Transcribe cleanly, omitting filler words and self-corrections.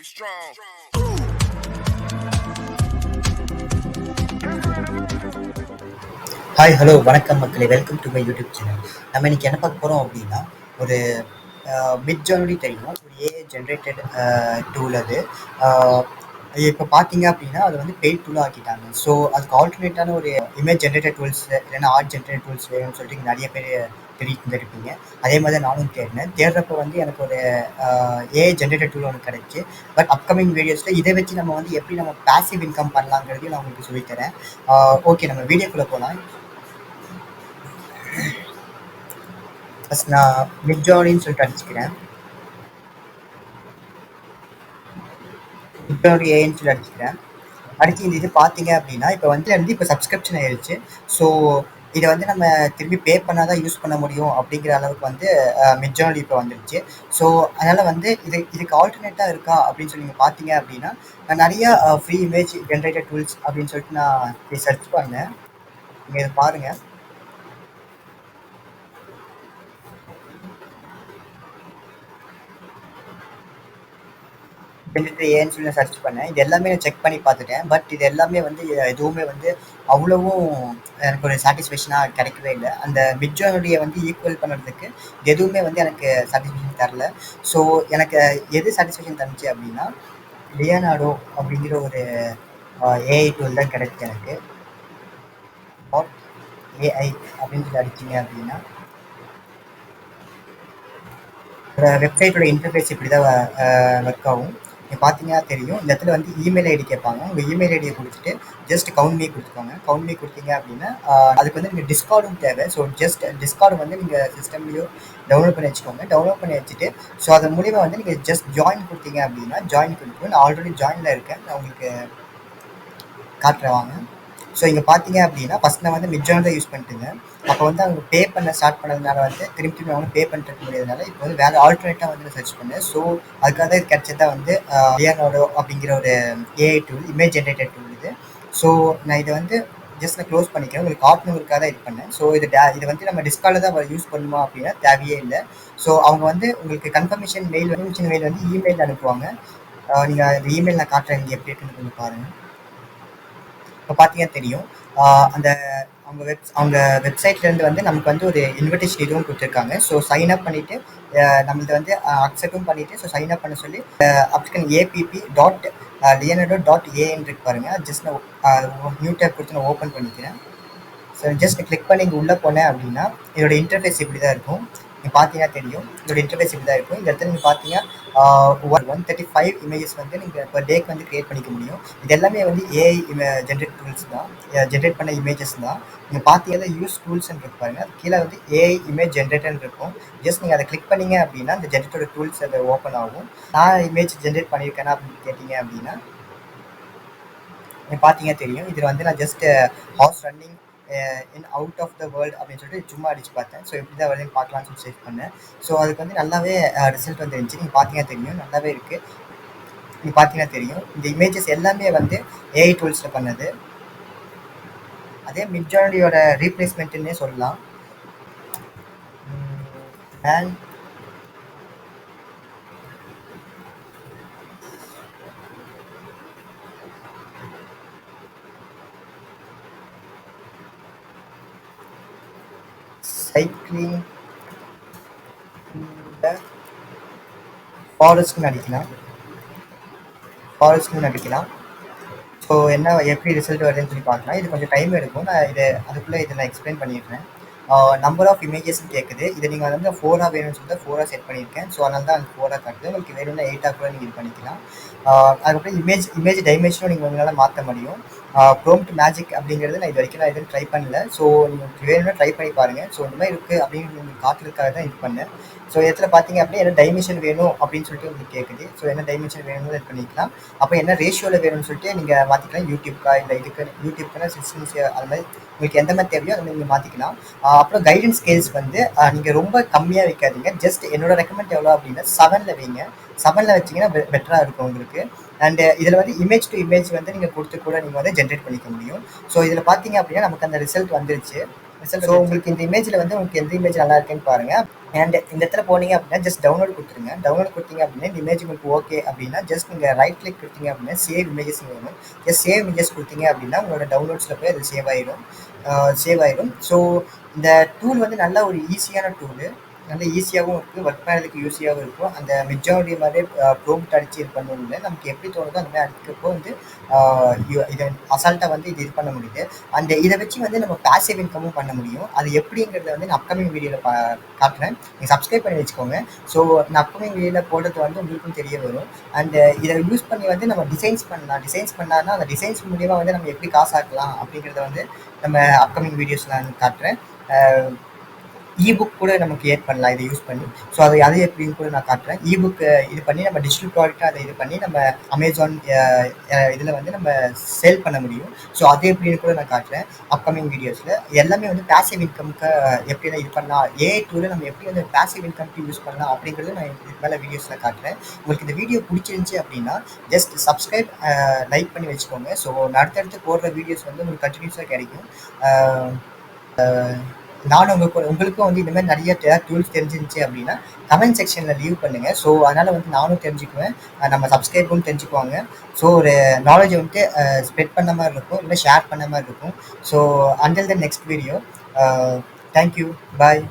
strong. Hi hello வணக்கம் மக்களே, welcome to my YouTube channel. நம்ம இன்னைக்கு என்ன பார்க்க போகிறோம் அப்படின்னா, ஒரு மிட் ஜர்னி தெரியும், ஒரு ஏஐ ஜென்ரேட்டட் டூல் அது. இப்போ பார்த்தீங்க அப்படின்னா அது வந்து பெய்ட் டூலாக ஆக்கிட்டாங்க. ஸோ அதுக்கு ஆல்டர்னேட்டான ஒரு இமேஜ் ஜென்ரேட்டட் டூல்ஸ் இல்லைன்னா ஆர்ட் ஜென்ரேட்டட் டூல்ஸ் வேணும்னு சொல்லிட்டு நிறைய பேர் தேடிட்டு இருந்திருப்பீங்க. அதே மாதிரி தான் நானும் தேடினேன். தேடுறப்ப வந்து எனக்கு ஒரு ஏஐ ஜென்ரேட்டட் டூல் ஒன்று கிடைச்சி. பட் அப்கமிங் வீடியோஸில் இதை வச்சு நம்ம வந்து எப்படி நம்ம பேசிவ் இன்கம் பண்ணலாங்கிறதையும் நான் உங்களுக்கு சொல்லித்தரேன். ஓகே, நம்ம வீடியோக்குள்ளே போகலாம். ஃபர்ஸ்ட் நான் மிட் ஜர்னின்னு சொல்லிட்டு அடிச்சுக்கிறேன். மிட் ஜர்னி ஏன்னு சொல்லி அடிச்சுக்கிறேன். அடுத்து இந்த இது பார்த்தீங்க அப்படின்னா இப்போ வந்து இப்போ சப்ஸ்கிரிப்ஷன் ஆயிடுச்சு. ஸோ இதை வந்து நம்ம திரும்பி பே பண்ணால் தான் யூஸ் பண்ண முடியும் அப்படிங்கிற அளவுக்கு வந்து மிட் ஜர்னி இப்போ வந்துருச்சு. ஸோ அதனால் வந்து இதுக்கு ஆல்டர்னேட்டாக இருக்கா அப்படின்னு சொல்லி நீங்கள் பார்த்தீங்க அப்படின்னா, நான் நிறையா ஃப்ரீ இமேஜ் ஜென்ரேட்டட் டூல்ஸ் அப்படின்னு சொல்லிட்டு நான் இதை சர்ச் பண்ணேன். நீங்கள் இதை பாருங்கள். ஏன்னு சொல்லி நான் சர்ச் பண்ணேன். இது எல்லாமே நான் செக் பண்ணி பார்த்துட்டேன். பட் இது எல்லாமே வந்து எதுவுமே வந்து அவ்வளவும் எனக்கு ஒரு சாட்டிஸ்ஃபேக்ஷனாக கிடைக்கவே இல்லை. அந்த மிட் ஜர்னியை வந்து ஈக்குவல் பண்ணுறதுக்கு எதுவுமே வந்து எனக்கு சாட்டிஸ்ஃபேக்ஷன் தரல. ஸோ எனக்கு எது சாட்டிஸ்ஃபேக்ஷன் தந்துச்சு அப்படின்னா, லியோனார்டோ அப்படிங்கிற ஒரு ஏஐ டூல் தான் கிடைச்சி எனக்கு. ஏஐ அப்படின்னு சொல்லி அடிச்சிங்க அப்படின்னா, வெப்சைட்டோட இன்டர்ஃபேஸ் இப்படி தான் ஒர்க் ஆகும். நீங்கள் பார்த்தீங்கன்னா தெரியும். இந்த இடத்துல வந்து இமெயில் ஐடி கேட்பாங்க. உங்கள் இமெயில் ஐடியை கொடுத்துட்டு ஜஸ்ட் கவுண்ட் மீ கொடுத்துக்கோங்க. கவுண்ட் மீ கொடுத்தீங்க அப்படின்னா அதுக்கு வந்து நீங்கள் டிஸ்கார்டும் தேவை. ஸோ ஜஸ்ட் டிஸ்கார்டு வந்து நீங்கள் சிஸ்டம்லேயோ டவுன்லோட் பண்ணி வச்சுக்கோங்க. டவுன்லோட் பண்ணி வச்சுட்டு ஸோ அதன் மூலிமா வந்து நீங்கள் ஜஸ்ட் ஜாயின் கொடுத்தீங்க அப்படின்னா ஜாயின் கொடுத்துருவோம். நான் ஆல்ரெடி ஜாயினில் இருக்கேன். நான் உங்களுக்கு காட்டுறேன் வாங்க. ஸோ இங்கே பார்த்தீங்க அப்படின்னா ஃபஸ்ட் நான் வந்து மிட் ஜர்னி தான் யூஸ் பண்ணிட்டுங்க. அப்போ வந்து அவங்க பே பண்ண ஸ்டார்ட் பண்ணதுனால வந்து திரும்பி அவங்க பே பண்ணிட்டு முடியாதனால இப்போ வந்து வேறு ஆல்டர்னேட்டாக வந்து நான் சர்ச் பண்ணேன். ஸோ அதுக்காக இது கிடைச்சதா வந்து லியோனார்டோ அப்படிங்கிற ஒரு AI tool, image generated tool இது. ஸோ நான் இதை வந்து ஜஸ்ட் நான் க்ளோஸ் பண்ணிக்கிறேன். உங்களுக்கு காட்டணுங்கிறதுக்காக தான் இது பண்ணேன். ஸோ இது வந்து நம்ம டிஸ்கார்டில் தான் யூஸ் பண்ணுமா அப்படின்னா தேவையே இல்லை. ஸோ அவங்க வந்து உங்களுக்கு கன்ஃபர்மேஷன் மெயில் வந்து இமெயில் அனுப்புவாங்க. நீங்கள் அந்த இமெயில் நான் காட்டுறேன், இங்கே எப்படி இருக்குன்னு கொஞ்சம் பாருங்கள். இப்போ பார்த்தீங்கன்னா தெரியும். அந்த அவங்க வெப்சைட்லேருந்து வந்து நமக்கு வந்து ஒரு இன்விடேஷன் இதுவும் கொடுத்துருக்காங்க. ஸோ சைன் அப் பண்ணிவிட்டு நம்மளது வந்து அக்செப்டும் பண்ணிவிட்டு ஸோ சைன் அப் பண்ண சொல்லி அப்ளிகன் app.leonardo.ai இருக்கு பாருங்கள். ஜஸ்ட் நான் நியூ டேப் கொடுத்து நான் ஓப்பன் பண்ணிக்கிறேன். ஸோ ஜஸ்ட் கிளிக் பண்ணி இங்கே உள்ளே போனேன் அப்படின்னா இதோட இன்டர்ஃபேஸ் இப்படி தான் இருக்கும். நீங்கள் பார்த்தீங்கன்னா தெரியும். இதோட இன்டர்ஃபேஸ் இப்படி தான் இருக்கும். இந்த இடத்துல நீங்கள் பார்த்தீங்கன்னா 135 இமேஜஸ் வந்து நீங்கள் பர் டேக்கு வந்து க்ரியேட் பண்ணிக்க முடியும். இது எல்லாமே வந்து ஏஐ ஜென்ரேட் டூல்ஸ் தான், ஜென்ரேட் பண்ண இமேஜஸ் தான். நீங்கள் பார்த்தீங்கன்னா யூஸ் டூல்ஸ்ன்னு இருக்கு பாருங்கள். அது கீழே வந்து ஏஐ இமேஜ் ஜென்ரேட்டர்னு இருக்கும். ஜஸ்ட் நீங்கள் அதை கிளிக் பண்ணீங்க அப்படின்னா இந்த ஜென்ரேட்டோட டூல்ஸ் அதை ஓப்பன் ஆகும். நான் இமேஜ் ஜென்ரேட் பண்ணியிருக்கேன்னா அப்படின்னு கேட்டிங்க அப்படின்னா நீங்கள் பார்த்தீங்கன்னா தெரியும். இதில் வந்து நான் just horse running in out of the world அப்படின்னு சொல்லிட்டு சும்மா அடிச்சு பார்த்தேன். ஸோ எப்படி தான் வருதுன்னு பார்க்கலாம்னு சொல்லி சேவ் பண்ணேன். ஸோ அதுக்கு வந்து நல்லாவே ரிசல்ட் வந்துருந்துச்சு. நீங்கள் பார்த்தீங்கன்னா தெரியும், நல்லாவே இருக்குது. நீங்கள் பார்த்தீங்கன்னா தெரியும். இந்த இமேஜஸ் எல்லாமே வந்து ஏஐ டூல்ஸில் பண்ணது. அதே மிட் ஜர்னியோட ரீப்ளேஸ்மெண்ட்டுன்னே சொல்லலாம். அண்ட் சைக்கிளிங் ஃபாரஸ்ட்னு அடிக்கலாம். ஸோ எப்படி ரிசல்ட் வருதுன்னு சொல்லி பார்க்கலாம். இது கொஞ்சம் டைம் எடுக்கும். நான் அதுக்குள்ளே இதை நான் எக்ஸ்பிளைன் பண்ணிடுறேன். நம்பர் ஆஃப் இமேஜஸ்ன்னு கேட்குது. இதை நீங்கள் வந்து 4 வேணும்னு சொல்லிட்டு 4 செட் பண்ணியிருக்கேன். ஸோ அதனால தான் அந்த 4 காட்டுது. உங்களுக்கு வேணும்னா 8 கூட நீங்கள் இது பண்ணிக்கலாம். அதுக்கப்புறம் இமேஜ் டைமென்ஷனும் நீங்கள் உங்களால் மாற்ற முடியும். ப்ரோம்ப்ட் மேஜிக் அப்படிங்கிறது நான் இது வரைக்கும் நான் எதுவும் ட்ரை பண்ணல. ஸோ நீங்கள் வேணும்னா ட்ரை பண்ணி பாருங்கள். ஸோ இந்த மாதிரி இருக்குது அப்படின்னு உங்களுக்கு காட்டுறதுக்காக தான் இது பண்ணேன். ஸோ இதில் பார்த்தீங்க அப்படின்னா என்ன டைமென்ஷன் வேணும் அப்படின்னு சொல்லிட்டு உங்களுக்கு கேட்குது. ஸோ என்ன டைமென்ஷன் வேணும்னு இது பண்ணிக்கலாம். அப்போ என்ன ரேஷியோவில் வேணும்னு சொல்லிட்டு நீங்கள் மாற்றிக்கலாம். யூடியூப்க்கா இல்லை யூடியூப்க்குன்னா 16 அது மாதிரி உங்களுக்கு எந்த மாதிரி தேவையோ அதை நீங்கள் மாற்றிக்கலாம். அப்புறம் கைடன்ஸ் ஸ்கேல்ஸ் வந்து நீங்கள் ரொம்ப கம்மியாக வைக்காதீங்க. ஜஸ்ட் என்னோட ரெக்கமெண்ட் எவ்வளோ அப்படின்னா 7ல் வைங்க. 7ல் வச்சிங்கன்னா பெட்டராக இருக்கும் உங்களுக்கு. அண்டு இதில் வந்து இமேஜ் டு இமேஜ் வந்து நீங்கள் கொடுத்து கூட நீங்கள் வந்து ஜென்ரேட் பண்ணிக்க முடியும். ஸோ இதில் பார்த்தீங்க அப்படின்னா நமக்கு அந்த ரிசல்ட் வந்துருச்சு. ஸோ உங்களுக்கு இந்த இமேஜில் வந்து உங்களுக்கு எந்த இமேஜ் நல்லா இருக்குன்னு பாருங்கள். அண்ட் இந்த இடத்துல போனீங்க அப்படின்னா ஜஸ்ட் டவுன்லோட் கொடுத்துருங்க. டவுன்லோட் கொடுத்தீங்க அப்படின்னா இந்த இமேஜ் உங்களுக்கு ஓகே அப்படின்னா ஜஸ்ட் நீங்கள் ரைட் கிளிக் கொடுத்தீங்க அப்படின்னா சேவ் இமேஜஸ் வேணும். ஜஸ்ட் சேவ் இமேஜஸ் கொடுத்தீங்க அப்படின்னா உங்களோட டவுன்லோட்ஸில் போய் அது சேவ் ஆயிடும். ஸோ இந்த டூல் வந்து நல்ல ஒரு ஈஸியான டூலு. நல்ல ஈஸியாகவும் இருக்குது, ஒர்க் பண்ணுறதுக்கு ஈஸியாகவும் இருக்கும். அந்த மெஜாரிட்டி மாதிரி ப்ரோம்ப்ட் அடிச்சு இது பண்ணணும்ல, நமக்கு எப்படி தோணுதோ அந்த மாதிரி அடிக்கிறப்போ வந்து இதை அசால்ட்டாக வந்து இது பண்ண முடியுது. அந்த இதை வச்சு வந்து நம்ம பேசிவ் இன்கமும் பண்ண முடியும். அது எப்படிங்கிறத வந்து நான் அப்கமிங் வீடியோவில் காட்டுறேன். நீங்கள் சப்ஸ்கிரைப் பண்ணி வச்சுக்கோங்க. ஸோ நான் அப்கமிங் வீடியோவில் போடுறது வந்து உங்களுக்கும் தெரிய வரும். அண்ட் இதை யூஸ் பண்ணி வந்து நம்ம டிசைன்ஸ் பண்ணலாம். டிசைன்ஸ் பண்ணாதான் அந்த டிசைன்ஸ் மூலியமாக வந்து நம்ம எப்படி காசாக்கலாம் அப்படிங்கிறத வந்து நம்ம அப்கமிங் வீடியோஸில் நான் காட்டுறேன். இபுக் கூட நம்ம கிரியேட் பண்ணலாம் இதை யூஸ் பண்ணி. ஸோ அது எப்படின்னு கூட நான் காட்டுறேன். இபுக் இது பண்ணி நம்ம டிஜிட்டல் ப்ராடக்டாக அதை இது பண்ணி நம்ம அமேசான் இதில் வந்து நம்ம சேல் பண்ண முடியும். ஸோ அது எப்படின்னு கூட நான் காட்டுறேன் அப்கமிங் வீடியோஸில். எல்லாமே வந்து பேசிவ் இன்கம்க்கு எப்படிலாம் இது பண்ணலாம், ஏஐ டூலை நம்ம எப்படி வந்து பேசிவ் இன்கம்க்கு யூஸ் பண்ணலாம் அப்படிங்கிறது நான் இதுக்கு மேலே வீடியோஸில் காட்டுறேன். உங்களுக்கு இந்த வீடியோ பிடிச்சிருந்துச்சி அப்படின்னா ஜஸ்ட் சப்ஸ்கிரைப், லைக் பண்ணி வச்சுக்கோங்க. ஸோ நான் அடுத்தடுத்து போடுற வீடியோஸ் வந்து உங்களுக்கு கண்டினியூஸாக கிடைக்கும். நானும் உங்களுக்கும் வந்து இந்த மாதிரி நிறைய டூல்ஸ் தெரிஞ்சிருந்துச்சு அப்படின்னா கமெண்ட் செக்ஷனில் லீவ் பண்ணுங்கள். ஸோ அதனால் வந்து நானும் தெரிஞ்சுக்குவேன், நம்ம சப்ஸ்கிரைபரும் தெரிஞ்சுக்குவாங்க. ஸோ ஒரு நாலேஜை வந்துட்டு ஸ்ப்ரெட் பண்ண மாதிரி இருக்கும், இல்லை ஷேர் பண்ண மாதிரி இருக்கும். So until the next video, thank you, bye.